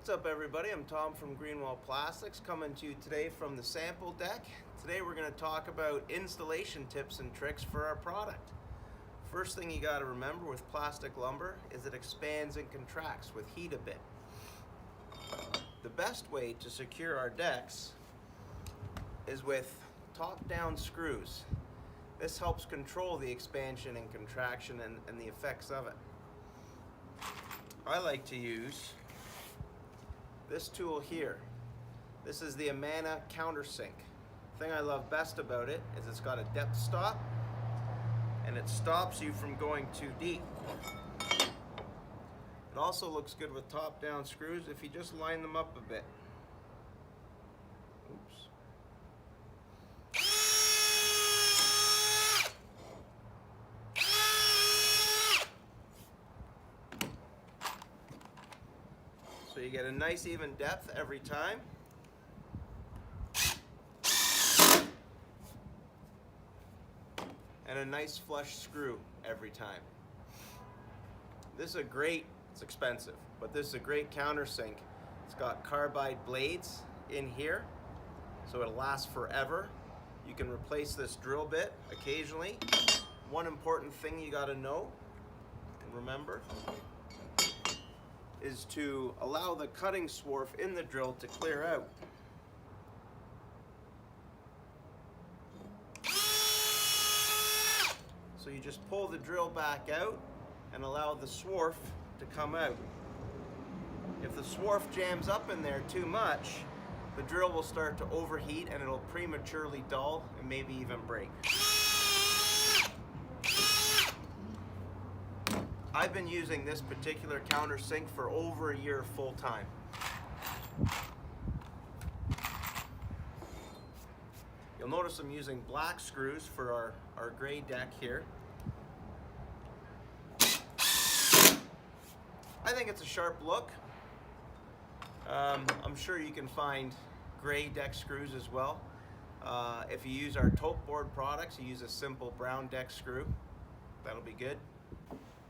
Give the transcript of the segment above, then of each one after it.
What's up, everybody? I'm Tom from GreenWell Plastics, coming to you today from the sample deck. Today we're going to talk about installation tips and tricks for our product. First thing you got to remember with plastic lumber is it expands and contracts with heat a bit. The best way to secure our decks is with top-down screws. This helps control the expansion and contraction and the effects of it. I like to use this tool here. This is the Amana countersink. The thing I love best about it is it's got a depth stop and it stops you from going too deep. It also looks good with top-down screws if you just line them up a bit. Oops. So you get a nice even depth every time. And a nice flush screw every time. This is a great, it's expensive, but this is a great countersink. It's got carbide blades in here, so it'll last forever. You can replace this drill bit occasionally. One important thing you gotta know and remember is to allow the cutting swarf in the drill to clear out. So you just pull the drill back out and allow the swarf to come out. If the swarf jams up in there too much, the drill will start to overheat and it'll prematurely dull and maybe even break. I've been using this particular countersink for over a year full time. You'll notice I'm using black screws for our gray deck here. I think it's a sharp look. I'm sure you can find gray deck screws as well. If you use our taupe board products, you use a simple brown deck screw. That'll be good.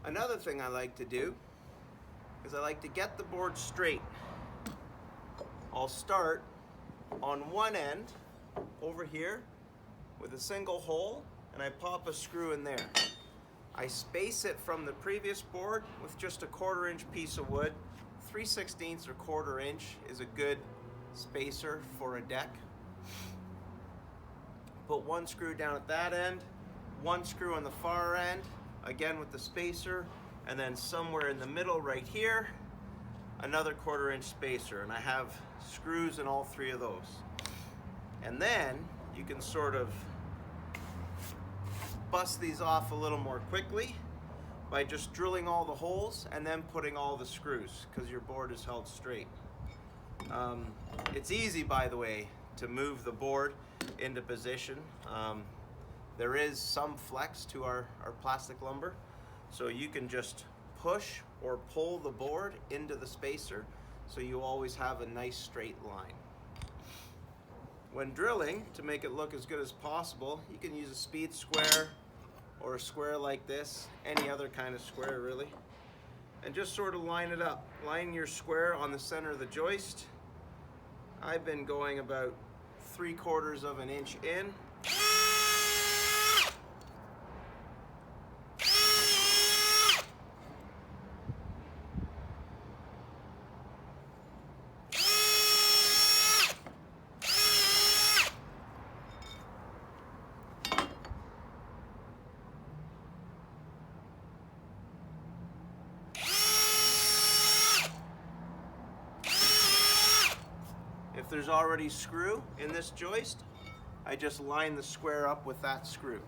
Another thing I like to do is I like to get the board straight. I'll start on one end over here with a single hole and I pop a screw in there. I space it from the previous board with just a 1/4 inch piece of wood. 3/16 or 1/4 inch is a good spacer for a deck. Put one screw down at that end, one screw on the far end, again with the spacer, and then somewhere in the middle right here, another 1/4 inch spacer, and I have screws in all three of those. And then you can sort of bust these off a little more quickly by just drilling all the holes and then putting all the screws, because your board is held straight. It's easy, by the way, to move the board into position. There is some flex to our plastic lumber, so you can just push or pull the board into the spacer so you always have a nice straight line. When drilling, to make it look as good as possible, you can use a speed square or a square like this, any other kind of square really, and just sort of line it up. Line your square on the center of the joist. I've been going about 3/4 of an inch in. If there's already screw in this joist, I just line the square up with that screw.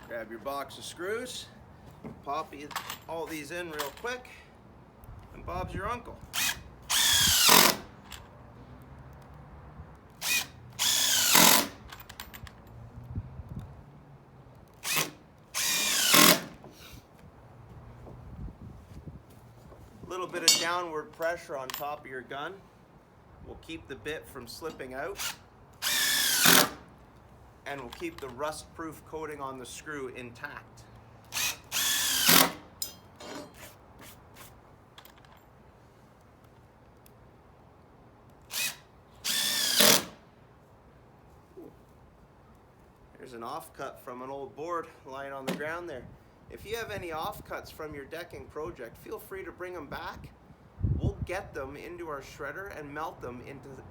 Grab your box of screws, pop all these in real quick, and and Bob's your uncle. A little bit of downward pressure on top of your gun will keep the bit from slipping out, and will keep the rust-proof coating on the screw intact. There's an offcut from an old board lying on the ground there. If you have any offcuts from your decking project, feel free to bring them back. We'll get them into our shredder and melt them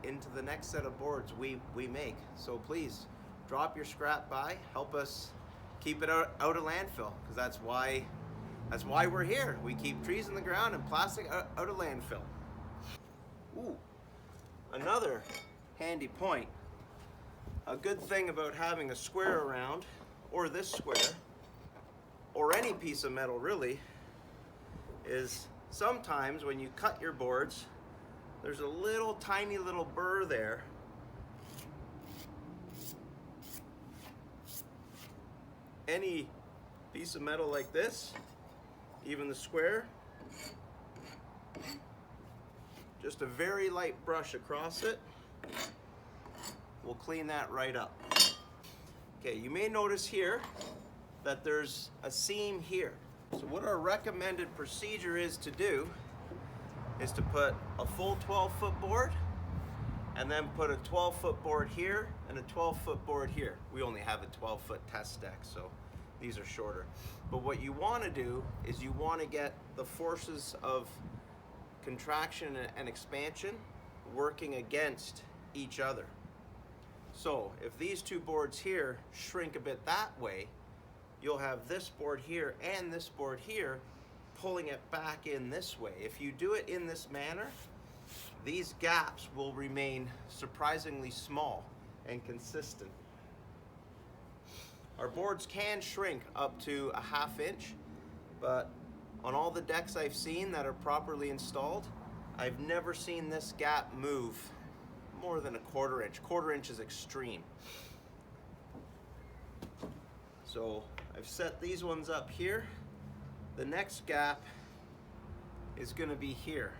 into the next set of boards we make. So please, drop your scrap by, help us keep it out of landfill, because that's why we're here. We keep trees in the ground and plastic out of landfill. Ooh, another handy point. A good thing about having a square around, or this square, or any piece of metal really, is sometimes when you cut your boards, there's a little tiny little burr there. Any piece of metal like this, even the square, just a very light brush across it will clean that right up. Okay, you may notice here that there's a seam here. So what our recommended procedure is to do is to put a full 12-foot board and then put a 12-foot board here and a 12-foot board here. We only have a 12-foot test deck, so these are shorter. But what you want to do is you want to get the forces of contraction and expansion working against each other. So if these two boards here shrink a bit that way, you'll have this board here and this board here pulling it back in this way. If you do it in this manner, these gaps will remain surprisingly small and consistent. Our boards can shrink up to a ½ inch, but on all the decks I've seen that are properly installed, I've never seen this gap move more than a ¼ inch. ¼ inch is extreme. So I've set these ones up here. The next gap is going to be here.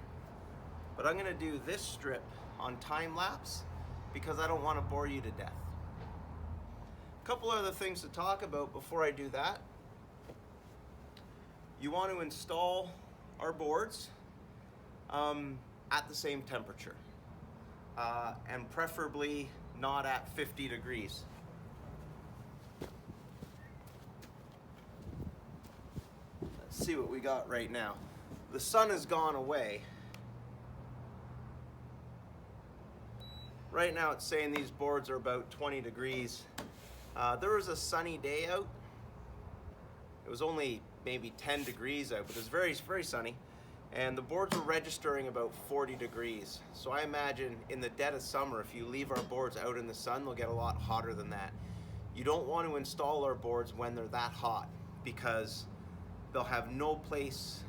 But I'm going to do this strip on time lapse because I don't want to bore you to death. A couple other things to talk about before I do that. You want to install our boards at the same temperature. And preferably not at 50 degrees. Let's see what we got right now. The sun has gone away. Right now it's saying these boards are about 20 degrees. There was a sunny day out. It was only maybe 10 degrees out, but it was very, very sunny. And the boards were registering about 40 degrees. So I imagine in the dead of summer, if you leave our boards out in the sun, they'll get a lot hotter than that. You don't want to install our boards when they're that hot because they'll have no place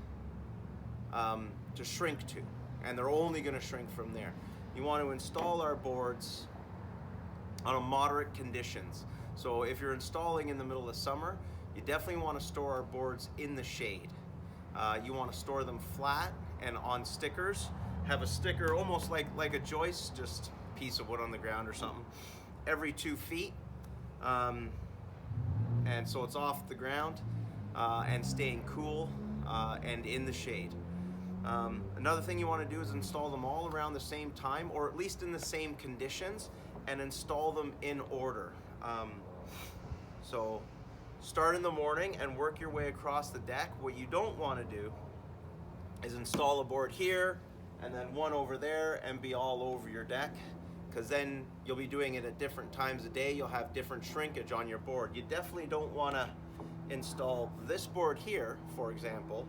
to shrink to, and they're only going to shrink from there. You want to install our boards on a moderate conditions. So if you're installing in the middle of summer, you definitely want to store our boards in the shade. You want to store them flat and on stickers. Have a sticker almost like a joist, just a piece of wood on the ground or something, every 2 feet. And so it's off the ground and staying cool and in the shade. Another thing you want to do is install them all around the same time, or at least in the same conditions, and install them in order. So start in the morning and work your way across the deck. What you don't want to do is install a board here and then one over there and be all over your deck, because then you'll be doing it at different times of day. You'll have different shrinkage on your board. You definitely don't want to install this board here, for example,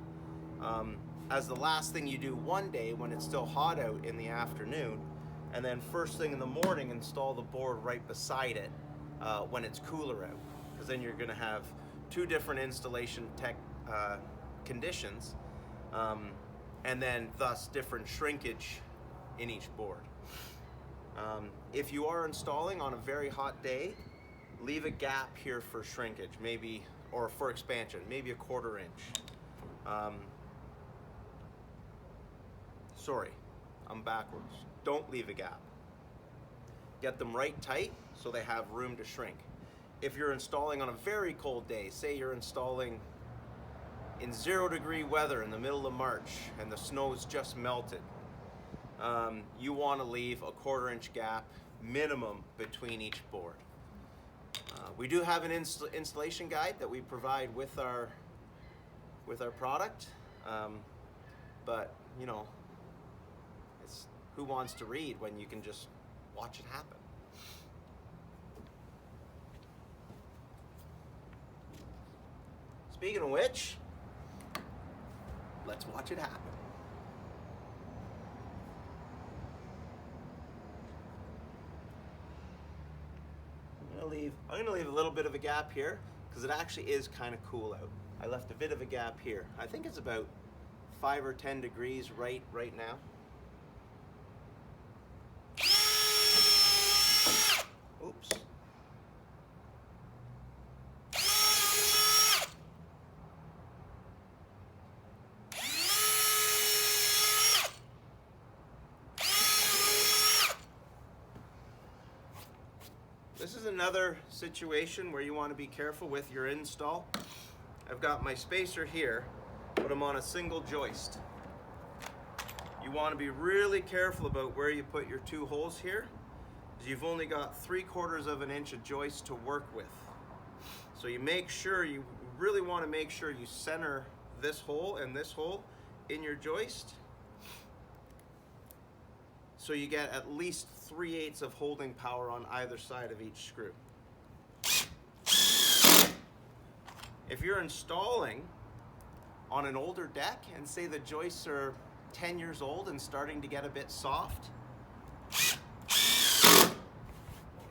as the last thing you do one day when it's still hot out in the afternoon, and then first thing in the morning install the board right beside it when it's cooler out, because then you're going to have two different installation conditions, and then thus different shrinkage in each board. If you are installing on a very hot day, leave a gap here for shrinkage, maybe, or for expansion, maybe a 1/4 inch. Sorry, I'm backwards. Don't leave a gap. Get them right tight so they have room to shrink. If you're installing on a very cold day, say you're installing in 0-degree weather in the middle of March and the snow's just melted, you want to leave a 1/4 inch gap minimum between each board. We do have an installation guide that we provide with our product, but you know, it's who wants to read when you can just watch it happen. Speaking of which, let's watch it happen. I'm gonna leave a little bit of a gap here because it actually is kind of cool out. I left a bit of a gap here. I think it's about 5 or 10 degrees right now. Oops. This is another situation where you want to be careful with your install. I've got my spacer here, but I'm on a single joist. You want to be really careful about where you put your 2 holes here, because you've only got 3/4 of an inch of joist to work with. So you really want to make sure you center this hole and this hole in your joist, so you get at least 3/8 of holding power on either side of each screw. If you're installing on an older deck and say the joists are 10 years old and starting to get a bit soft,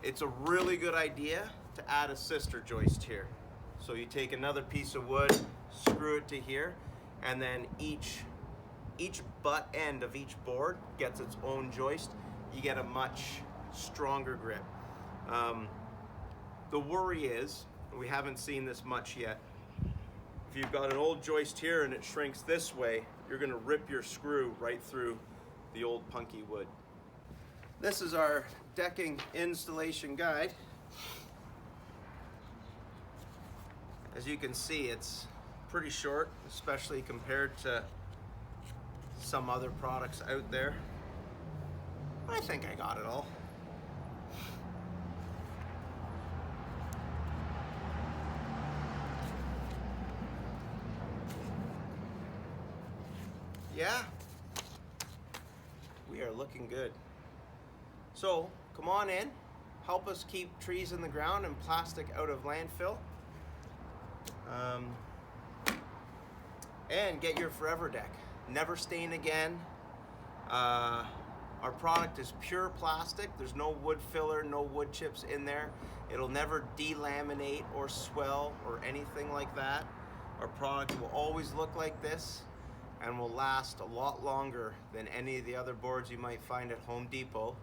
it's a really good idea to add a sister joist here. So you take another piece of wood, screw it to here, and then each butt end of each board gets its own joist. You get a much stronger grip. The worry is, we haven't seen this much yet, if you've got an old joist here and it shrinks this way, you're going to rip your screw right through the old punky wood. This is our decking installation guide. As you can see, it's pretty short, especially compared to some other products out there. I think I got it all. Yeah, we are looking good. So come on in, help us keep trees in the ground and plastic out of landfill, and get your forever deck. Never stain again. Our product is pure plastic. There's no wood filler, no wood chips in there. It'll never delaminate or swell or anything like that. Our product will always look like this and will last a lot longer than any of the other boards you might find at Home Depot.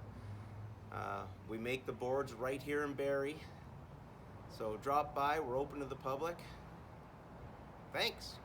We make the boards right here in Barrie. So drop by, we're open to the public. Thanks.